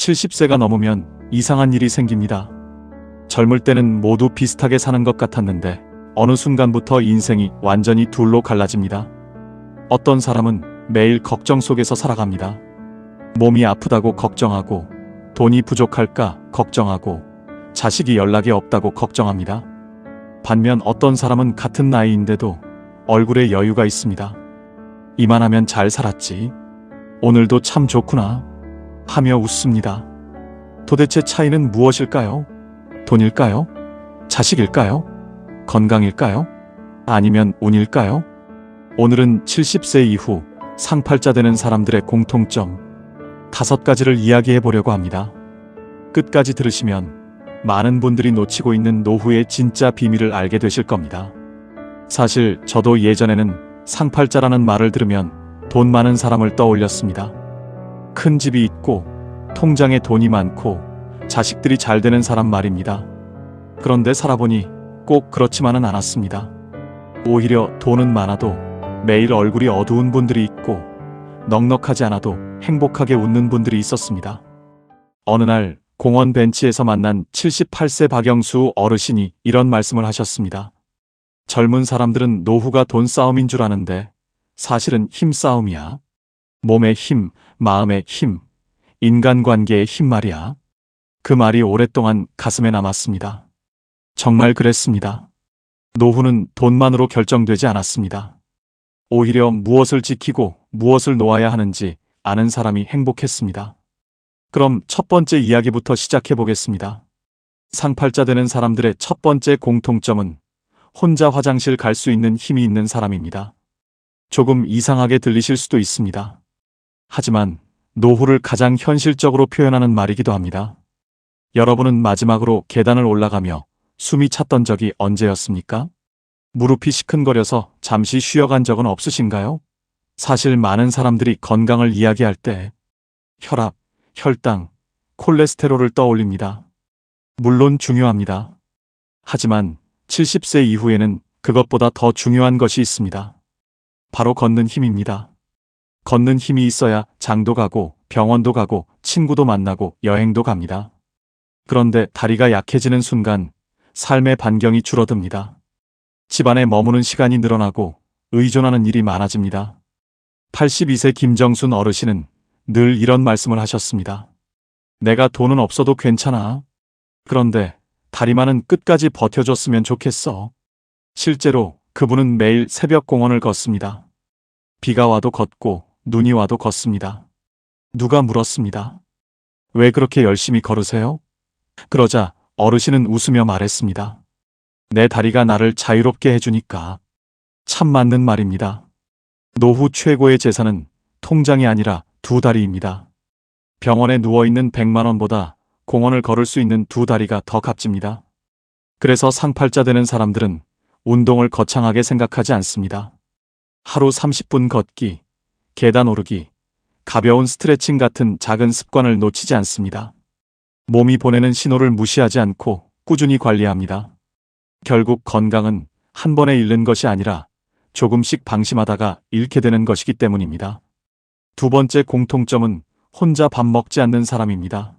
70세가 넘으면 이상한 일이 생깁니다. 젊을 때는 모두 비슷하게 사는 것 같았는데 어느 순간부터 인생이 완전히 둘로 갈라집니다. 어떤 사람은 매일 걱정 속에서 살아갑니다. 몸이 아프다고 걱정하고, 돈이 부족할까 걱정하고, 자식이 연락이 없다고 걱정합니다. 반면 어떤 사람은 같은 나이인데도 얼굴에 여유가 있습니다. 이만하면 잘 살았지, 오늘도 참 좋구나 하며 웃습니다. 도대체 차이는 무엇일까요? 돈일까요? 자식일까요? 건강일까요? 아니면 운일까요? 오늘은 70세 이후 상팔자 되는 사람들의 공통점 5가지를 이야기해 보려고 합니다. 끝까지 들으시면 많은 분들이 놓치고 있는 노후의 진짜 비밀을 알게 되실 겁니다. 사실 저도 예전에는 상팔자라는 말을 들으면 돈 많은 사람을 떠올렸습니다. 큰 집이 있고 통장에 돈이 많고 자식들이 잘 되는 사람 말입니다. 그런데 살아보니 꼭 그렇지만은 않았습니다. 오히려 돈은 많아도 매일 얼굴이 어두운 분들이 있고 넉넉하지 않아도 행복하게 웃는 분들이 있었습니다. 어느 날 공원 벤치에서 만난 78세 박영수 어르신이 이런 말씀을 하셨습니다. 젊은 사람들은 노후가 돈 싸움인 줄 아는데 사실은 힘 싸움이야. 몸의 힘, 마음의 힘, 인간관계의 힘 말이야. 그 말이 오랫동안 가슴에 남았습니다. 정말 그랬습니다. 노후는 돈만으로 결정되지 않았습니다. 오히려 무엇을 지키고 무엇을 놓아야 하는지 아는 사람이 행복했습니다. 그럼 첫 번째 이야기부터 시작해 보겠습니다. 상팔자 되는 사람들의 첫 번째 공통점은 혼자 화장실 갈 수 있는 힘이 있는 사람입니다. 조금 이상하게 들리실 수도 있습니다. 하지만 노후를 가장 현실적으로 표현하는 말이기도 합니다. 여러분은 마지막으로 계단을 올라가며 숨이 찼던 적이 언제였습니까? 무릎이 시큰거려서 잠시 쉬어간 적은 없으신가요? 사실 많은 사람들이 건강을 이야기할 때 혈압, 혈당, 콜레스테롤을 떠올립니다. 물론 중요합니다. 하지만 70세 이후에는 그것보다 더 중요한 것이 있습니다. 바로 걷는 힘입니다. 걷는 힘이 있어야 장도 가고 병원도 가고 친구도 만나고 여행도 갑니다. 그런데 다리가 약해지는 순간 삶의 반경이 줄어듭니다. 집안에 머무는 시간이 늘어나고 의존하는 일이 많아집니다. 82세 김정순 어르신은 늘 이런 말씀을 하셨습니다. 내가 돈은 없어도 괜찮아. 그런데 다리만은 끝까지 버텨줬으면 좋겠어. 실제로 그분은 매일 새벽 공원을 걷습니다. 비가 와도 걷고 눈이 와도 걷습니다. 누가 물었습니다. 왜 그렇게 열심히 걸으세요? 그러자 어르신은 웃으며 말했습니다. 내 다리가 나를 자유롭게 해주니까. 참 맞는 말입니다. 노후 최고의 재산은 통장이 아니라 두 다리입니다. 병원에 누워있는 100만 원보다 공원을 걸을 수 있는 두 다리가 더 값집니다. 그래서 상팔자 되는 사람들은 운동을 거창하게 생각하지 않습니다. 하루 30분 걷기, 계단 오르기, 가벼운 스트레칭 같은 작은 습관을 놓치지 않습니다. 몸이 보내는 신호를 무시하지 않고 꾸준히 관리합니다. 결국 건강은 한 번에 잃는 것이 아니라 조금씩 방심하다가 잃게 되는 것이기 때문입니다. 두 번째 공통점은 혼자 밥 먹지 않는 사람입니다.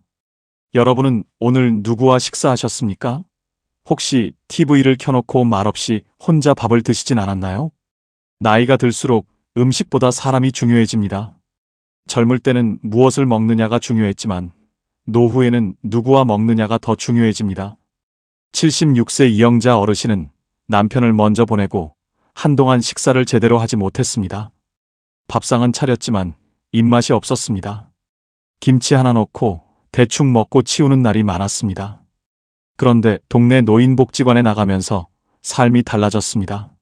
여러분은 오늘 누구와 식사하셨습니까? 혹시 TV를 켜놓고 말없이 혼자 밥을 드시진 않았나요? 나이가 들수록 음식보다 사람이 중요해집니다. 젊을 때는 무엇을 먹느냐가 중요했지만 노후에는 누구와 먹느냐가 더 중요해집니다. 76세 이영자 어르신은 남편을 먼저 보내고 한동안 식사를 제대로 하지 못했습니다. 밥상은 차렸지만 입맛이 없었습니다. 김치 하나 넣고 대충 먹고 치우는 날이 많았습니다. 그런데 동네 노인복지관에 나가면서 삶이 달라졌습니다.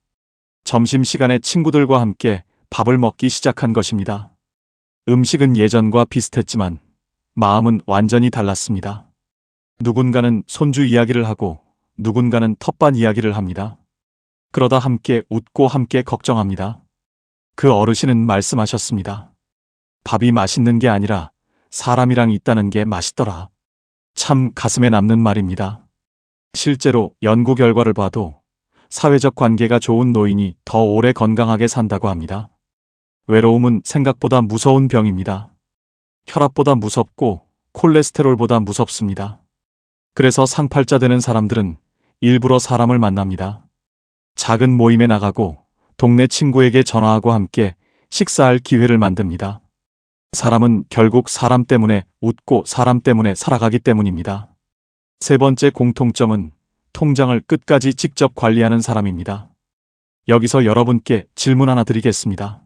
점심시간에 친구들과 함께 밥을 먹기 시작한 것입니다. 음식은 예전과 비슷했지만 마음은 완전히 달랐습니다. 누군가는 손주 이야기를 하고 누군가는 텃밭 이야기를 합니다. 그러다 함께 웃고 함께 걱정합니다. 그 어르신은 말씀하셨습니다. 밥이 맛있는 게 아니라 사람이랑 있다는 게 맛있더라. 참 가슴에 남는 말입니다. 실제로 연구 결과를 봐도 사회적 관계가 좋은 노인이 더 오래 건강하게 산다고 합니다. 외로움은 생각보다 무서운 병입니다. 혈압보다 무섭고 콜레스테롤보다 무섭습니다. 그래서 상팔자 되는 사람들은 일부러 사람을 만납니다. 작은 모임에 나가고 동네 친구에게 전화하고 함께 식사할 기회를 만듭니다. 사람은 결국 사람 때문에 웃고 사람 때문에 살아가기 때문입니다. 세 번째 공통점은 통장을 끝까지 직접 관리하는 사람입니다. 여기서 여러분께 질문 하나 드리겠습니다.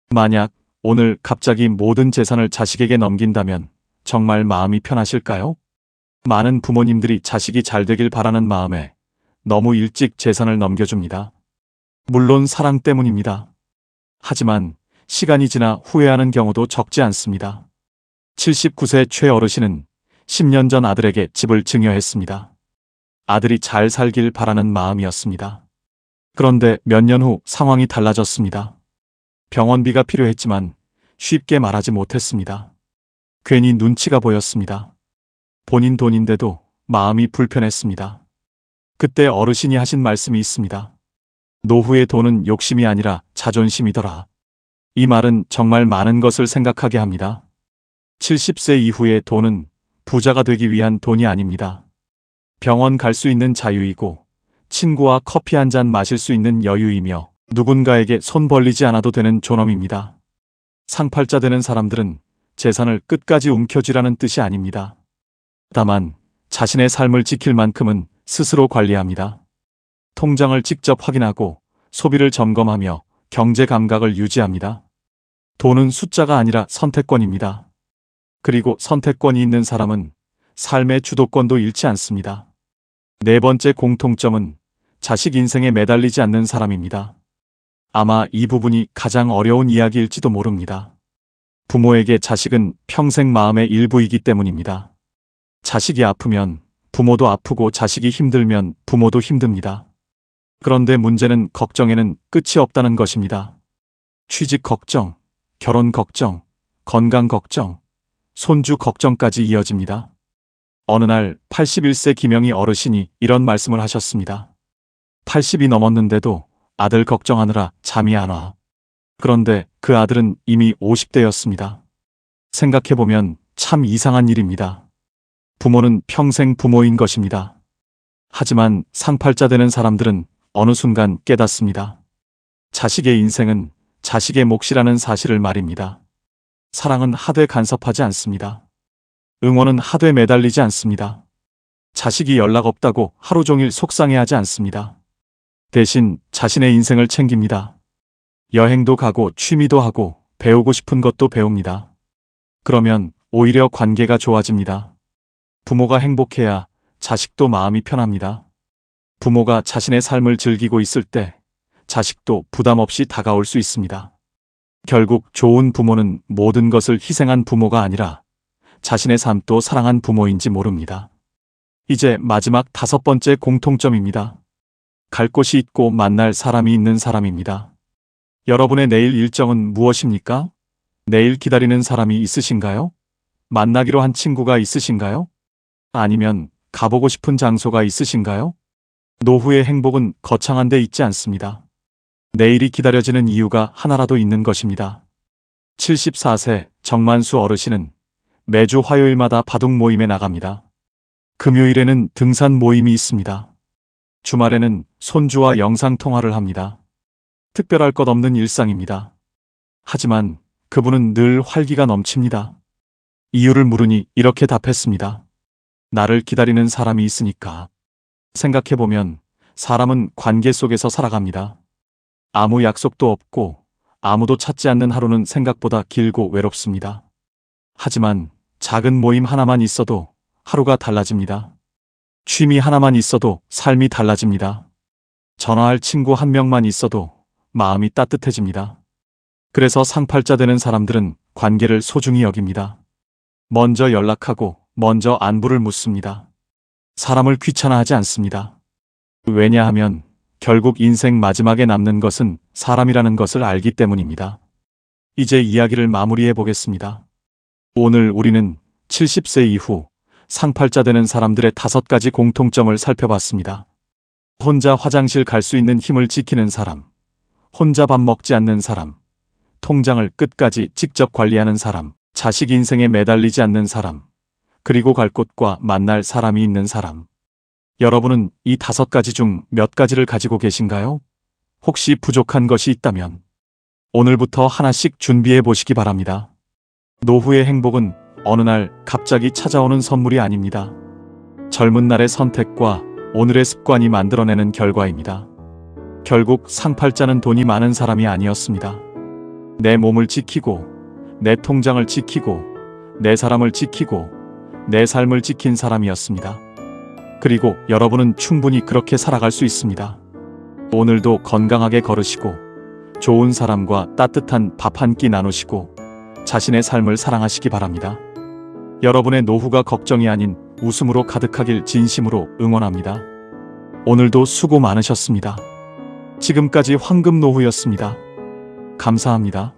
만약 오늘 갑자기 모든 재산을 자식에게 넘긴다면 정말 마음이 편하실까요? 많은 부모님들이 자식이 잘 되길 바라는 마음에 너무 일찍 재산을 넘겨줍니다. 물론 사랑 때문입니다. 하지만 시간이 지나 후회하는 경우도 적지 않습니다. 79세 최 어르신은 10년 전 아들에게 집을 증여했습니다. 아들이 잘 살길 바라는 마음이었습니다. 그런데 몇 년 후 상황이 달라졌습니다. 병원비가 필요했지만 쉽게 말하지 못했습니다. 괜히 눈치가 보였습니다. 본인 돈인데도 마음이 불편했습니다. 그때 어르신이 하신 말씀이 있습니다. 노후의 돈은 욕심이 아니라 자존심이더라. 이 말은 정말 많은 것을 생각하게 합니다. 70세 이후의 돈은 부자가 되기 위한 돈이 아닙니다. 병원 갈 수 있는 자유이고 친구와 커피 한 잔 마실 수 있는 여유이며 누군가에게 손 벌리지 않아도 되는 존엄입니다. 상팔자 되는 사람들은 재산을 끝까지 움켜쥐라는 뜻이 아닙니다. 다만 자신의 삶을 지킬 만큼은 스스로 관리합니다. 통장을 직접 확인하고 소비를 점검하며 경제 감각을 유지합니다. 돈은 숫자가 아니라 선택권입니다. 그리고 선택권이 있는 사람은 삶의 주도권도 잃지 않습니다. 네 번째 공통점은 자식 인생에 매달리지 않는 사람입니다. 아마 이 부분이 가장 어려운 이야기일지도 모릅니다. 부모에게 자식은 평생 마음의 일부이기 때문입니다. 자식이 아프면 부모도 아프고 자식이 힘들면 부모도 힘듭니다. 그런데 문제는 걱정에는 끝이 없다는 것입니다. 취직 걱정, 결혼 걱정, 건강 걱정, 손주 걱정까지 이어집니다. 어느 날 81세 김영희 어르신이 이런 말씀을 하셨습니다. 80이 넘었는데도 아들 걱정하느라 잠이 안 와. 그런데 그 아들은 이미 50대였습니다. 생각해보면 참 이상한 일입니다. 부모는 평생 부모인 것입니다. 하지만 상팔자 되는 사람들은 어느 순간 깨닫습니다. 자식의 인생은 자식의 몫이라는 사실을 말입니다. 사랑은 하되 간섭하지 않습니다. 응원은 하되 매달리지 않습니다. 자식이 연락 없다고 하루 종일 속상해하지 않습니다. 대신 자신의 인생을 챙깁니다. 여행도 가고 취미도 하고 배우고 싶은 것도 배웁니다. 그러면 오히려 관계가 좋아집니다. 부모가 행복해야 자식도 마음이 편합니다. 부모가 자신의 삶을 즐기고 있을 때 자식도 부담 없이 다가올 수 있습니다. 결국 좋은 부모는 모든 것을 희생한 부모가 아니라 자신의 삶도 사랑한 부모인지 모릅니다. 이제 마지막 다섯 번째 공통점입니다. 갈 곳이 있고 만날 사람이 있는 사람입니다. 여러분의 내일 일정은 무엇입니까? 내일 기다리는 사람이 있으신가요? 만나기로 한 친구가 있으신가요? 아니면 가보고 싶은 장소가 있으신가요? 노후의 행복은 거창한 데 있지 않습니다. 내일이 기다려지는 이유가 하나라도 있는 것입니다. 74세 정만수 어르신은 매주 화요일마다 바둑 모임에 나갑니다. 금요일에는 등산 모임이 있습니다. 주말에는 손주와 영상통화를 합니다. 특별할 것 없는 일상입니다. 하지만 그분은 늘 활기가 넘칩니다. 이유를 물으니 이렇게 답했습니다. 나를 기다리는 사람이 있으니까. 생각해보면 사람은 관계 속에서 살아갑니다. 아무 약속도 없고 아무도 찾지 않는 하루는 생각보다 길고 외롭습니다. 하지만 작은 모임 하나만 있어도 하루가 달라집니다. 취미 하나만 있어도 삶이 달라집니다. 전화할 친구 한 명만 있어도 마음이 따뜻해집니다. 그래서 상팔자 되는 사람들은 관계를 소중히 여깁니다. 먼저 연락하고 먼저 안부를 묻습니다. 사람을 귀찮아하지 않습니다. 왜냐하면 결국 인생 마지막에 남는 것은 사람이라는 것을 알기 때문입니다. 이제 이야기를 마무리해 보겠습니다. 오늘 우리는 70세 이후 상팔자 되는 사람들의 5가지 공통점을 살펴봤습니다. 혼자 화장실 갈 수 있는 힘을 지키는 사람, 혼자 밥 먹지 않는 사람, 통장을 끝까지 직접 관리하는 사람, 자식 인생에 매달리지 않는 사람, 그리고 갈 곳과 만날 사람이 있는 사람. 여러분은 이 5가지 중 몇 가지를 가지고 계신가요? 혹시 부족한 것이 있다면 오늘부터 하나씩 준비해 보시기 바랍니다. 노후의 행복은 어느 날 갑자기 찾아오는 선물이 아닙니다. 젊은 날의 선택과 오늘의 습관이 만들어내는 결과입니다. 결국 상팔자는 돈이 많은 사람이 아니었습니다. 내 몸을 지키고, 내 통장을 지키고, 내 사람을 지키고, 내 삶을 지킨 사람이었습니다. 그리고 여러분은 충분히 그렇게 살아갈 수 있습니다. 오늘도 건강하게 걸으시고, 좋은 사람과 따뜻한 밥 한 끼 나누시고, 자신의 삶을 사랑하시기 바랍니다. 여러분의 노후가 걱정이 아닌 웃음으로 가득하길 진심으로 응원합니다. 오늘도 수고 많으셨습니다. 지금까지 황금노후였습니다. 감사합니다.